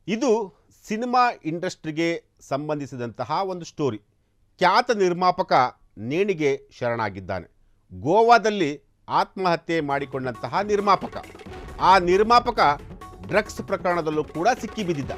ಇದು ಸಿನಿಮಾ ಇಂಡಸ್ಟ್ರಿಗೆ ಸಂಬಂಧಿಸಿದಂತಹ ಒಂದು ಸ್ಟೋರಿ. ಖ್ಯಾತ ನಿರ್ಮಾಪಕ ನೇಣಿಗೆ ಶರಣಾಗಿದ್ದಾನೆ. ಗೋವಾದಲ್ಲಿ ಆತ್ಮಹತ್ಯೆ ಮಾಡಿಕೊಂಡಂತಹ ನಿರ್ಮಾಪಕ. ಆ ನಿರ್ಮಾಪಕ ಡ್ರಗ್ಸ್ ಪ್ರಕರಣದಲ್ಲೂ ಕೂಡ ಸಿಕ್ಕಿಬಿದ್ದಿದ್ದ.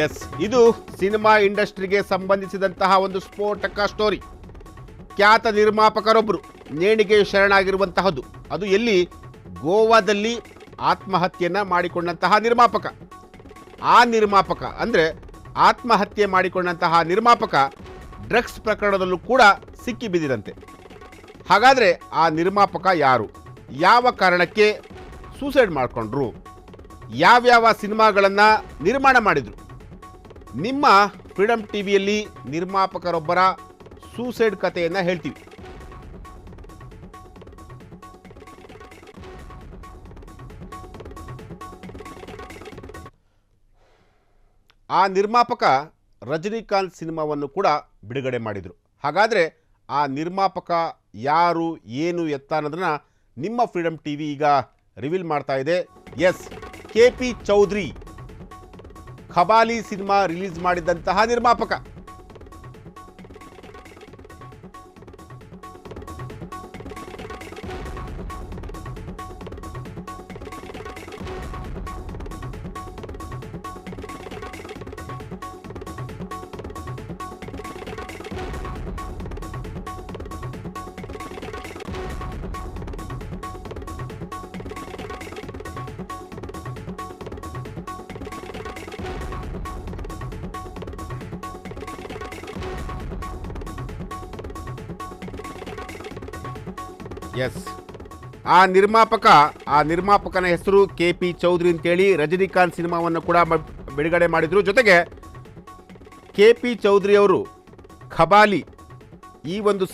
ಎಸ್, ಇದು ಸಿನಿಮಾ ಇಂಡಸ್ಟ್ರಿಗೆ ಸಂಬಂಧಿಸಿದಂತಹ ಒಂದು ಸ್ಫೋಟಕ ಸ್ಟೋರಿ. ಖ್ಯಾತ ನಿರ್ಮಾಪಕರೊಬ್ಬರು ನೇಣಿಗೆ ಶರಣಾಗಿರುವಂತಹದ್ದು. ಅದು ಎಲ್ಲಿ? ಗೋವಾದಲ್ಲಿ ಆತ್ಮಹತ್ಯೆಯನ್ನು ಮಾಡಿಕೊಂಡಂತಹ ನಿರ್ಮಾಪಕ. ಆ ನಿರ್ಮಾಪಕ ಅಂದರೆ ಆತ್ಮಹತ್ಯೆ ಮಾಡಿಕೊಂಡಂತಹ ನಿರ್ಮಾಪಕ ಡ್ರಗ್ಸ್ ಪ್ರಕರಣದಲ್ಲೂ ಕೂಡ ಸಿಕ್ಕಿಬಿದ್ದಿದಂತೆ. ಹಾಗಾದರೆ ಆ ನಿರ್ಮಾಪಕ ಯಾರು? ಯಾವ ಕಾರಣಕ್ಕೆ ಸೂಸೈಡ್ ಮಾಡಿಕೊಂಡ್ರು? ಯಾವ್ಯಾವ ಸಿನಿಮಾಗಳನ್ನು ನಿರ್ಮಾಣ ಮಾಡಿದರು? ನಿಮ್ಮ ಫ್ರೀಡಮ್ ಟಿವಿಯಲ್ಲಿ ನಿರ್ಮಾಪಕರೊಬ್ಬರ ಸೂಸೈಡ್ ಕಥೆಯನ್ನು ಹೇಳ್ತೀವಿ. ಆ ನಿರ್ಮಾಪಕ ರಜನಿಕಾಂತ್ ಸಿನಿಮಾವನ್ನು ಕೂಡ ಬಿಡುಗಡೆ ಮಾಡಿದರು. ಹಾಗಾದರೆ ಆ ನಿರ್ಮಾಪಕ ಯಾರು, ಏನು, ಎತ್ತ ಅನ್ನೋದನ್ನು ನಿಮ್ಮ ಫ್ರೀಡಮ್ ಟಿವಿ ಈಗ ರಿವೀಲ್ ಮಾಡ್ತಾ ಇದೆ. Yes, KP Chaudhary Kabali cinema release ಮಾಡಿದಂತಹ ನಿರ್ಮಾಪಕ. ಎಸ್, ಆ ನಿರ್ಮಾಪಕನ ಹೆಸರು KP ಚೌಧರಿ ಅಂತೇಳಿ ರಜನಿಕಾಂತ್ ಸಿನಿಮಾವನ್ನು ಕೂಡ ಬಿಡುಗಡೆ ಮಾಡಿದರು. ಜೊತೆಗೆ KP ಚೌಧರಿ ಅವರು ಖಬಾಲಿ ಈ ಒಂದು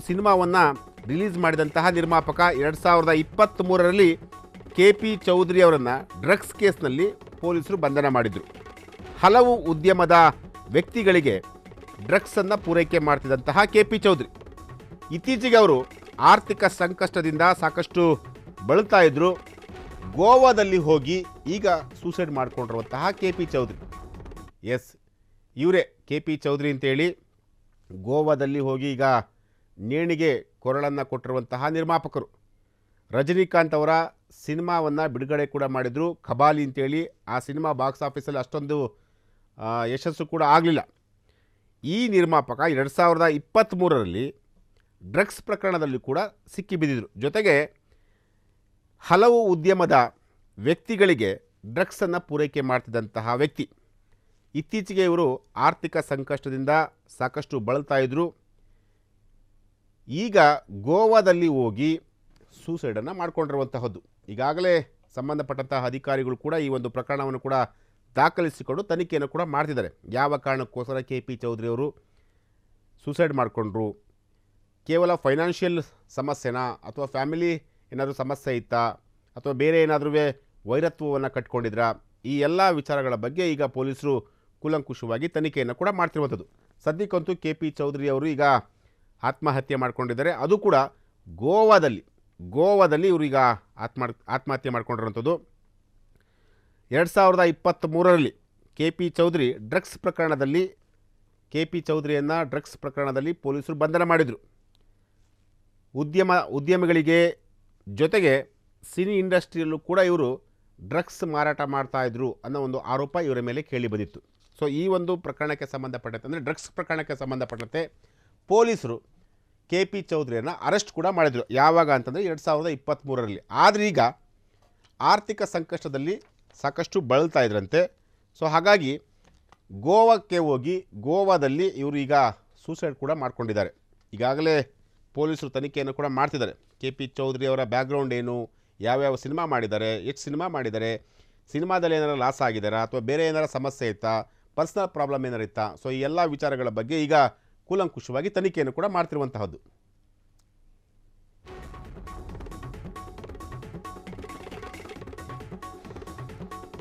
ಸಿನಿಮಾವನ್ನು ರಿಲೀಸ್ ಮಾಡಿದಂತಹ ನಿರ್ಮಾಪಕ. 2023ರಲ್ಲಿ KP ಚೌಧರಿ ಅವರನ್ನು ಡ್ರಗ್ಸ್ ಕೇಸ್ನಲ್ಲಿ ಪೊಲೀಸರು ಬಂಧನ ಮಾಡಿದರು. ಹಲವು ಉದ್ಯಮದ ವ್ಯಕ್ತಿಗಳಿಗೆ ಡ್ರಗ್ಸನ್ನು ಪೂರೈಕೆ ಮಾಡ್ತಿದ್ದಂತಹ KP ಚೌಧರಿ ಇತ್ತೀಚೆಗೆ ಅವರು ಆರ್ಥಿಕ ಸಂಕಷ್ಟದಿಂದ ಸಾಕಷ್ಟು ಬಳಲ್ತಾ ಇದ್ದರು. ಗೋವಾದಲ್ಲಿ ಹೋಗಿ ಈಗ ಸೂಸೈಡ್ ಮಾಡಿಕೊಂಡಿರುವಂತಹ KP ಚೌಧರಿ. ಎಸ್, ಇವರೇ KP ಚೌಧರಿ ಅಂತೇಳಿ ಗೋವಾದಲ್ಲಿ ಹೋಗಿ ಈಗ ನೇಣಿಗೆ ಕೊರಳನ್ನು ಕೊಟ್ಟಿರುವಂತಹ ನಿರ್ಮಾಪಕರು. ರಜನಿಕಾಂತ್ ಅವರ ಸಿನಿಮಾವನ್ನು ಬಿಡುಗಡೆ ಕೂಡ ಮಾಡಿದರು, ಖಬಾಲಿ ಅಂತೇಳಿ. ಆ ಸಿನಿಮಾ ಬಾಕ್ಸ್ ಆಫೀಸಲ್ಲಿ ಅಷ್ಟೊಂದು ಯಶಸ್ಸು ಕೂಡ ಆಗಲಿಲ್ಲ. ಈ ನಿರ್ಮಾಪಕ 2023ರಲ್ಲಿ ಡ್ರಗ್ಸ್ ಪ್ರಕರಣದಲ್ಲಿ ಕೂಡ ಸಿಕ್ಕಿಬಿದ್ದಿದ್ರು. ಜೊತೆಗೆ ಹಲವು ಉದ್ಯಮದ ವ್ಯಕ್ತಿಗಳಿಗೆ ಡ್ರಗ್ಸನ್ನು ಪೂರೈಕೆ ಮಾಡ್ತಿದ್ದಂತಹ ವ್ಯಕ್ತಿ. ಇತ್ತೀಚೆಗೆ ಇವರು ಆರ್ಥಿಕ ಸಂಕಷ್ಟದಿಂದ ಸಾಕಷ್ಟು ಬಳಲ್ತಾ ಇದ್ದರು. ಈಗ ಗೋವಾದಲ್ಲಿ ಹೋಗಿ ಸೂಸೈಡನ್ನು ಮಾಡಿಕೊಂಡಿರುವಂತಹದ್ದು. ಈಗಾಗಲೇ ಸಂಬಂಧಪಟ್ಟಂತಹ ಅಧಿಕಾರಿಗಳು ಕೂಡ ಈ ಒಂದು ಪ್ರಕರಣವನ್ನು ಕೂಡ ದಾಖಲಿಸಿಕೊಂಡು ತನಿಖೆಯನ್ನು ಕೂಡ ಮಾಡ್ತಿದ್ದಾರೆ. ಯಾವ ಕಾರಣಕ್ಕೋಸ್ಕರ KP ಚೌಧರಿ ಅವರು ಸೂಸೈಡ್ ಮಾಡಿಕೊಂಡ್ರು? ಕೇವಲ ಫೈನಾನ್ಷಿಯಲ್ ಸಮಸ್ಯೆನಾ, ಅಥವಾ ಫ್ಯಾಮಿಲಿ ಏನಾದರೂ ಸಮಸ್ಯೆ ಇತ್ತಾ, ಅಥವಾ ಬೇರೆ ಏನಾದರೂ ವೈರತ್ವವನ್ನು ಕಟ್ಕೊಂಡಿದ್ರಾ? ಈ ಎಲ್ಲ ವಿಚಾರಗಳ ಬಗ್ಗೆ ಈಗ ಪೊಲೀಸರು ಕೂಲಂಕುಷವಾಗಿ ತನಿಖೆಯನ್ನು ಕೂಡ ಮಾಡ್ತಿರುವಂಥದ್ದು. ಸದ್ಯಕ್ಕಂತೂ KP ಚೌಧರಿ ಅವರು ಈಗ ಆತ್ಮಹತ್ಯೆ ಮಾಡಿಕೊಂಡಿದ್ದಾರೆ. ಅದು ಕೂಡ ಗೋವಾದಲ್ಲಿ ಇವರು ಈಗ ಆತ್ಮಹತ್ಯೆ ಮಾಡಿಕೊಂಡಿರುವಂಥದ್ದು. 2023ರಲ್ಲಿ KP ಚೌಧರಿಯನ್ನು ಡ್ರಗ್ಸ್ ಪ್ರಕರಣದಲ್ಲಿ ಪೊಲೀಸರು ಬಂಧನ ಮಾಡಿದರು. ಉದ್ಯಮಿಗಳಿಗೆ ಜೊತೆಗೆ ಸಿನಿ ಇಂಡಸ್ಟ್ರಿಯಲ್ಲೂ ಕೂಡ ಇವರು ಡ್ರಗ್ಸ್ ಮಾರಾಟ ಮಾಡ್ತಾಯಿದ್ರು ಅನ್ನೋ ಒಂದು ಆರೋಪ ಇವರ ಮೇಲೆ ಕೇಳಿ ಬಂದಿತ್ತು. ಸೊ ಈ ಒಂದು ಪ್ರಕರಣಕ್ಕೆ ಸಂಬಂಧಪಟ್ಟಂತೆ, ಅಂದರೆ ಡ್ರಗ್ಸ್ ಪ್ರಕರಣಕ್ಕೆ ಸಂಬಂಧಪಟ್ಟಂತೆ ಪೊಲೀಸರು KP ಚೌಧರಿಯನ್ನು ಅರೆಸ್ಟ್ ಕೂಡ ಮಾಡಿದರು. ಯಾವಾಗ ಅಂತಂದರೆ 2023ರಲ್ಲಿ. ಆದರೆ ಈಗ ಆರ್ಥಿಕ ಸಂಕಷ್ಟದಲ್ಲಿ ಸಾಕಷ್ಟು ಬಳಲ್ತಾ ಇದ್ರಂತೆ. ಸೊ ಹಾಗಾಗಿ ಗೋವಾಕ್ಕೆ ಹೋಗಿ ಗೋವಾದಲ್ಲಿ ಇವರು ಈಗ ಸೂಸೈಡ್ ಕೂಡ ಮಾಡ್ಕೊಂಡಿದ್ದಾರೆ. ಈಗಾಗಲೇ ಪೊಲೀಸರು ತನಿಖೆಯನ್ನು ಕೂಡ ಮಾಡ್ತಿದ್ದಾರೆ. ಕೆ ಪಿ ಚೌಧರಿ ಅವರ ಬ್ಯಾಕ್ಗ್ರೌಂಡ್ ಏನು, ಯಾವ್ಯಾವ ಸಿನಿಮಾ ಮಾಡಿದ್ದಾರೆ, ಎಷ್ಟು ಸಿನಿಮಾ ಮಾಡಿದ್ದಾರೆ, ಸಿನಿಮಾದಲ್ಲಿ ಏನಾರು ಲಾಸ್ ಆಗಿದ್ದಾರಾ ಅಥವಾ ಬೇರೆ ಏನಾರು ಸಮಸ್ಯೆ ಇತ್ತಾ, ಪರ್ಸ್ನಲ್ ಪ್ರಾಬ್ಲಮ್ ಏನಾರು ಇತ್ತಾ, ಸೊ ಈ ಎಲ್ಲ ವಿಚಾರಗಳ ಬಗ್ಗೆ ಈಗ ಕೂಲಂಕುಷವಾಗಿ ತನಿಖೆಯನ್ನು ಕೂಡ ಮಾಡ್ತಿರುವಂತಹದ್ದು.